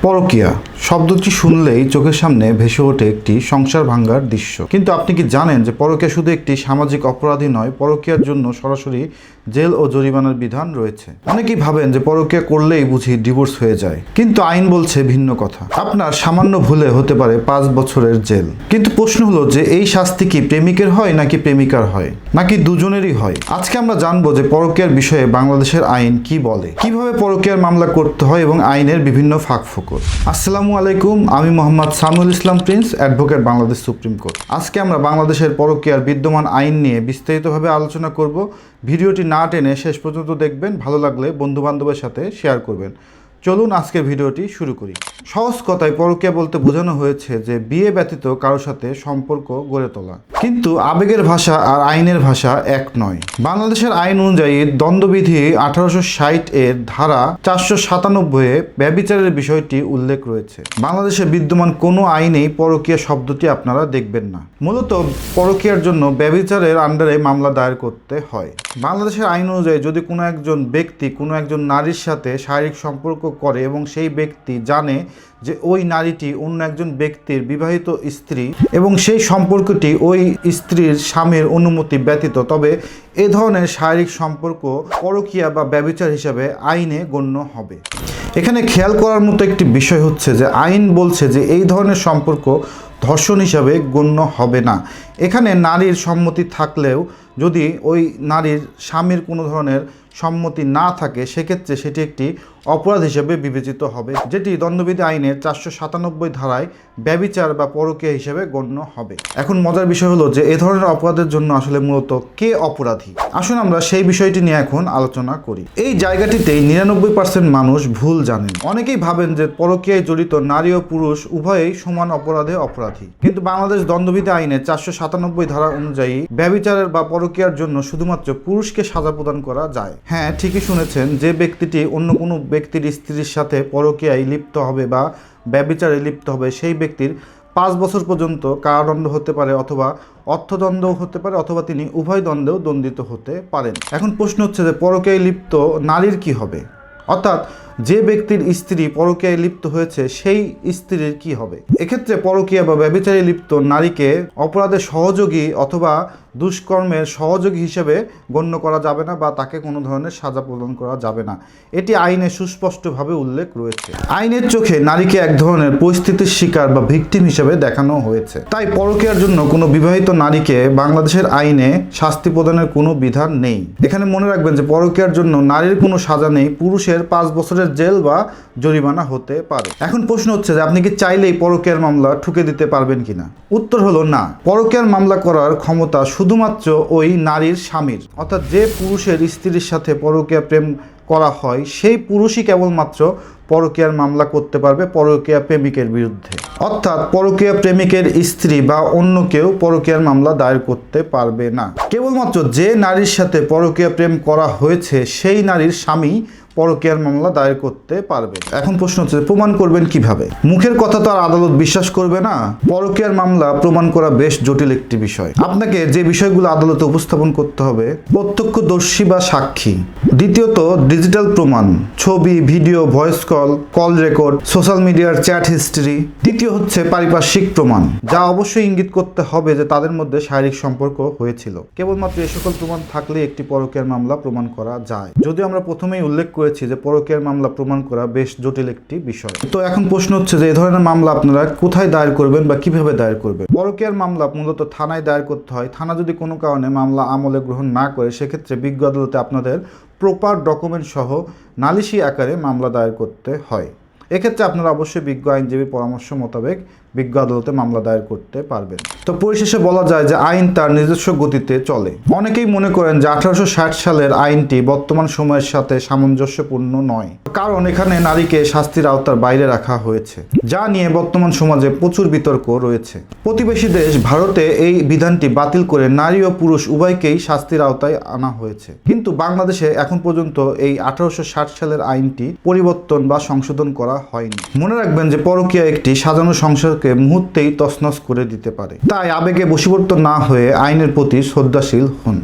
পরকীয়া শব্দটি শুনলেই চোখের সামনে ভেসে ওঠে একটি সংসার ভাঙ্গার দৃশ্য। কিন্তু আপনি কি জানেন যে পরকীয়া শুধু একটি সামাজিক অপরাধী নয়, পরকীয়ার জন্য সরাসরি জেল ও জরিমানার বিধান রয়েছে। অনেকেই ভাবেন যে পরকীয়া করলেই বুঝি ডিভোর্স হয়ে যায়, কিন্তু আইন বলছে ভিন্ন কথা। আপনার সামান্য ভুলে হতে পারে 5 বছরের জেল। কিন্তু প্রশ্ন হলো যে এই শাস্তি কি প্রেমিকের হয় নাকি প্রেমিকার হয়, নাকি দুজনেরই হয়? আজকে আমরা জানবো যে পরকীয়ার বিষয়ে বাংলাদেশের আইন কি বলে, কিভাবে পরকীয়ার মামলা করতে হয় এবং আইনের বিভিন্ন ফাঁকফোকর। আসসালামু আলাইকুম, আমি Mohammad Samiul Islam Prince, advocate, Bangladesh supreme court. আজকে আমরা বাংলাদেশের পরকীয়ার বিদ্যমান আইন নিয়ে বিস্তারিতভাবে আলোচনা করব। ভিডিওটি না টেনে শেষ পর্যন্ত দেখবেন, ভালো লাগলে বন্ধু বান্ধবের সাথে শেয়ার করবেন। চলুন আজকের ভিডিওটি শুরু করি। সহজ কথায় পরকীয়া বলতে বোঝানো হয়েছে যে বিয়ে ব্যতীত কারোর সাথে সম্পর্ক গড়ে তোলা। কিন্তু আবেগের ভাষা আর আইনের ভাষা এক নয়। বাংলাদেশের আইন অনুযায়ী দণ্ডবিধি 1860 এর ধারা 497 এ ব্যভিচারের বিষয়টি উল্লেখ রয়েছে। বাংলাদেশে বিদ্যমান কোনো আইনেই পরকীয়া শব্দটি আপনারা দেখবেন না। মূলত পরকীয়ার জন্য ব্যভিচারের আন্ডারে মামলা দায়ের করতে হয়। বাংলাদেশের আইন অনুযায়ী যদি কোনো একজন ব্যক্তি কোনো একজন নারীর সাথে শারীরিক সম্পর্ক করে এবং সেই ব্যক্তি জানে যে ওই নারীটি অন্য একজন ব্যক্তির বিবাহিত স্ত্রী এবং সেই সম্পর্কটি ওই স্ত্রীর স্বামীর অনুমতি ব্যতীত, তবে এ ধরনের শারীরিক সম্পর্ক পরকীয়া বা ব্যভিচার হিসাবে আইনে গণ্য হবে। এখানে খেয়াল করার মতো একটি বিষয় হচ্ছে যে আইন বলছে যে এই ধরনের সম্পর্ক ধর্ষণ হিসাবে গণ্য হবে না। এখানে নারীর সম্মতি থাকলেও যদি ওই নারীর স্বামীর কোনো ধরনের সম্মতি না থাকে, সেক্ষেত্রে সেটি একটি অপরাধ হিসেবে বিবেচিত হবে, যেটি দণ্ডবিধি আইনের 497 ধারায় ব্যভিচার বা পরকীয়া হিসেবে গণ্য হবে। এখন মজার বিষয় হলো যে এ ধরনের অপরাধের জন্য আসলে মূলত কে অপরাধী। আসুন আমরা সেই বিষয়টি নিয়ে এখন আলোচনা করি। এই জায়গাটিতেই 99% মানুষ ভুল জানেন। অনেকেই ভাবেন যে পরকীয়ায় জড়িত নারী ও পুরুষ উভয়েই সমান অপরাধে অপরাধী। কিন্তু বাংলাদেশ দণ্ডবিধি আইনের 497 ধারা অনুযায়ী ব্যভিচারের বা পরকীয়ার জন্য শুধুমাত্র পুরুষকে সাজা প্রদান করা যায়। হ্যাঁ, ঠিকই শুনেছেন, যে ব্যক্তিটি অন্য কোনো ব্যক্তির স্ত্রীর সাথে পরকীয়ায় লিপ্ত হবে বা ব্যভিচারে লিপ্ত হবে, সেই ব্যক্তির 5 বছর পর্যন্ত কারাদণ্ড হতে পারে, অথবা অর্থদণ্ডও হতে পারে, অথবা তিনি উভয় দণ্ডেও দণ্ডিত হতে পারেন। এখন প্রশ্ন হচ্ছে যে পরকীয়ায় লিপ্ত নারীর কি হবে, অর্থাৎ যে ব্যক্তির স্ত্রী পরকীয়ায় লিপ্ত হয়েছে সেই স্ত্রীর কি হবে? এক্ষেত্রে পরকীয়া বা ব্যভিচারে লিপ্ত নারীকে অপরাধের সহযোগী অথবা দুষ্কর্মের সহযোগী হিসেবে গণ্য করা যাবে না বা তাকে কোনো ধরনের সাজা প্রদান করা যাবে না। এটি আইনে সুস্পষ্টভাবে উল্লেখ রয়েছে। আইনের চোখে নারীকে এক ধরনের পরিস্থিতির শিকার বা ভিকটিম হিসেবে দেখানো হয়েছে। তাই পরকীয়ার জন্য কোনো বিবাহিত নারীকে বাংলাদেশের আইনে শাস্তি প্রদানের কোনো বিধান নেই। এখানে মনে রাখবেন যে পরকীয়ার জন্য নারীর কোনো সাজা নেই, পুরুষের 5 বছরের জেল বা জরিমানা হতে পারে। এখন প্রশ্ন হচ্ছে যে আপনি কি চাইলেই পরকীয়ার মামলা ঠুকে দিতে পারবেন কিনা? উত্তর হলো না। পরকীয়ার মামলা করার ক্ষমতা শুধুমাত্র ওই নারীর স্বামীর, অর্থাৎ যে পুরুষের স্ত্রীর সাথে পরকীয়া প্রেম করা হয় সেই পুরুষই কেবলমাত্র পরকীয়ার মামলা করতে পারবে পরকীয়া প্রেমিকের বিরুদ্ধে। অর্থাৎ পরকীয়া প্রেমিকের স্ত্রী বা অন্য কেউ পরকীয়ার মামলা দায়ের করতে পারবে না। কেবলমাত্র যে নারীর সাথে পরকীয়া প্রেম করা হয়েছে সেই নারীর স্বামী পরকীয়ার মামলা দায়ের করতে পারবে। এখন প্রশ্ন হচ্ছে প্রমাণ করবেন কিভাবে? মুখের কথা তো আর আদালত বিশ্বাস করবে না। পরকীয়ার মামলা প্রমাণ করা বেশ জটিল একটি বিষয়। আপনাকে যে বিষয়গুলো আদালতে উপস্থাপন করতে হবে: প্রত্যক্ষদর্শী বা সাক্ষী, দ্বিতীয়ত ডিজিটাল প্রমাণ, ছবি, video, voice call record, social মিডিয়ার চ্যাট হিস্ট্রি, তৃতীয় হচ্ছে পারিপার্শ্বিক প্রমাণ, যা অবশ্যই ইঙ্গিত করতে হবে যে তাদের মধ্যে শারীরিক সম্পর্ক হয়েছিল। কেবলমাত্র এই সকল প্রমাণ থাকলে একটি পরকীয়ার মামলা প্রমাণ করা যায়। যদিও আমরা প্রথমেই উল্লেখ করেছি যে পরকীয়ার মামলা প্রমাণ করা বেশ জটিল একটি বিষয়। তো এখন প্রশ্ন হচ্ছে যে এই ধরনের মামলা আপনারা কোথায় দায়ের করবেন বা কিভাবে দায়ের করবেন? পরকীয়ার মামলা মূলত থানায় দায়ের করতে হয়। থানা যদি কোনো কারণে মামলা আমলে গ্রহণ না করে, সেক্ষেত্রে বিজ্ঞ আদালতে আপনাদের প্রপার ডকুমেন্ট সহ নালিশি আকারে মামলা দায়ের করতে হয়। এক্ষেত্রে আপনারা অবশ্যই বিজ্ঞ আইনজীবীর পরামর্শ মোতাবেক বিজ্ঞ আদালতে মামলা দায়ের করতে পারবেন। তো পরিশেষে বলা যায় যে আইন তার নিজস্ব গতিতে চলে। অনেকেই মনে করেন যে 1860 সালের আইনটি বর্তমান সময়ের সাথে সামঞ্জস্যপূর্ণ নয়, কারণ এখানে নারীকে শাস্তির আওতার বাইরে রাখা হয়েছে, যা নিয়ে বর্তমান সমাজে প্রচুর বিতর্ক রয়েছে। প্রতিবেশী দেশ ভারতে এই বিধানটি বাতিল করে নারী ও পুরুষ উভয়কেই শাস্তির আওতায় আনা হয়েছে। কিন্তু বাংলাদেশে এখন পর্যন্ত এই 1860 সালের আইনটি পরিবর্তন বা সংশোধন করা হয়নি। মনে রাখবেন যে পরকীয়া একটি সাজানো সংসারকে মুহূর্তেই তছনছ করে দিতে পারে। তাই আবেগে বশীভূত না হয়ে আইনের প্রতি শ্রদ্ধাশীল হন।